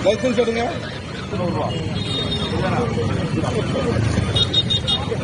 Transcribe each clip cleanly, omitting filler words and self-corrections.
Licence எடுங்க.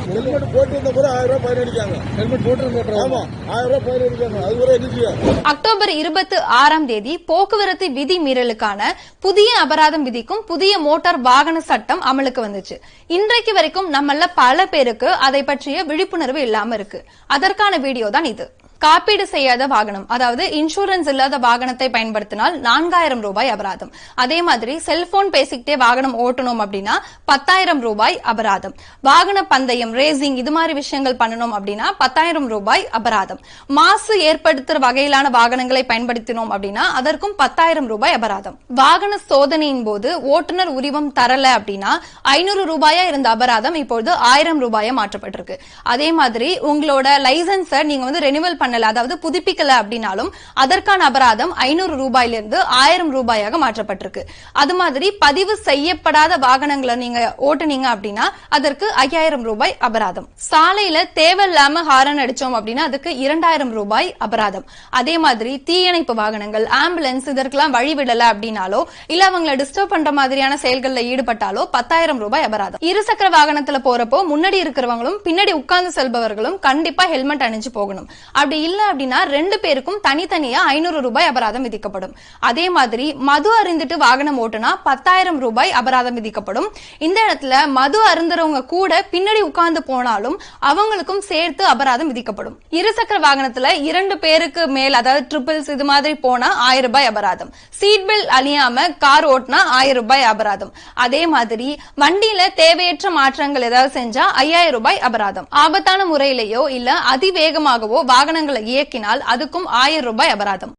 Helmet போட்டிருந்த கூட 1000 ரூபாய் ஃபைன் அடிக்காங்க. ஹெல்மெட் போட்டிருந்த ஆமா 1000 ரூபாய் ஃபைன் அடிக்காங்க. அது கூட என்ன அக்டோபர் 26ஆம் தேதி போக்குவரத்து விதி மீறலுக்கான புதிய அபராதம் விதிக்கும் புதிய மோட்டார் வாகன சட்டம் அமலுக்கு வந்துச்சு. இன்றைக்கு வரைக்கும் நம்மள பல பேருக்கு அதை பற்றிய விழிப்புணர்வு இல்லாம இருக்கு. அதற்கான வீடியோ தான் இது. காப்பீடு செய்யாத வாகனம், அதாவது இன்சூரன்ஸ் இல்லாத வாகனத்தை பயன்படுத்தினால் 4000 ரூபாய் அபராதம். அதே மாதிரி செல்போன் பேசிக்கிட்டே வாகனம் ஓட்டணும் அப்படின்னா 10,000 ரூபாய் அபராதம். வாகன பந்தயம், ரேசிங் இது மாதிரி விஷயங்கள் பண்ணணும் அப்படின்னா 10,000 ரூபாய் அபராதம். மாசு ஏற்படுத்துற வகையிலான வாகனங்களை பயன்படுத்தினோம் அப்படின்னா அதற்கும் 10,000 ரூபாய் அபராதம். வாகன சோதனையின் போது ஓட்டுநர் உரிமம் தரல அப்படின்னா 500 ரூபாயா இருந்த அபராதம் இப்போது 1000 ரூபாயா மாற்றப்பட்டிருக்கு. அதே மாதிரி உங்களோட லைசன்ஸை நீங்க ரெனிவல் பண்ணல, அதாவது புதுப்பிக்கல அப்படின்னாலும் அதற்கான அபராதம் 500 ரூபாயிலிருந்து 1000 ரூபாயாக மாற்றப்பட்டிருக்கு. அது மாதிரி பதிவு செய்யப்படாத வாகனங்களை நீங்க ஓட்டுனீங்க அப்படின்னா அதற்கு 5000 ரூபாய் அபராதம். சாலையில தேவையில்லாம ஹாரன் அடிச்சோம் அப்படின்னா அதுக்கு 2000 ரூபாய் அபராதம். அதே மாதிரி தீயணைப்பு வாகனங்கள், ஆம்புலன்ஸ் இதற்கெல்லாம் வழிவிடல அப்படின்னாலோ இல்ல அவங்களை டிஸ்டர்ப் பண்ற மாதிரியான செயல்களில் ஈடுபட்டாலோ 10,000 ரூபாய் அபராதம். இருசக்கர வாகனத்துல போறப்போ முன்னாடி இருக்கிறவங்களும் பின்னாடி உட்கார்ந்து செல்பவர்களும் கண்டிப்பா ஹெல்மெட் அணிஞ்சு போகணும். அப்படி இல்ல அப்படின்னா 2 பேருக்கும் தனித்தனியா 500 ரூபாய் அபராதம் விதிக்கப்படும். அதே மாதிரி மது அருந்திட்டு வாகனம் ஓட்டுனா 10,000 ரூபாய் அபராதம் விதிக்கப்படும். இந்த இடத்துல மது அருந்துறவங்க கூட பின்னாடி உட்கார்ந்து போனாலும் அவங்களுக்கும் சேர்த்து அபராதம் விதிக்கப்படும். இருசக்கர வாகனத்துல 2 பேருக்கு மேல், அதாவது ட்ரிபிள்ஸ் இது மாதிரி போனா 1000 ரூபாய் அபராதம். சீட் பெல்ட் அணியாம கார் ஓட்டினா 1000 ரூபாய் அபராதம். அதே மாதிரி வண்டியில தேவையற்ற மாற்றங்கள் ஏதாவது செஞ்சா 5000 ரூபாய் அபராதம். ஆபத்தான முறையிலேயோ இல்ல அதிவேகமாகவோ வாகனங்களை இயக்கினால் அதுக்கும் 1000 ரூபாய் அபராதம்.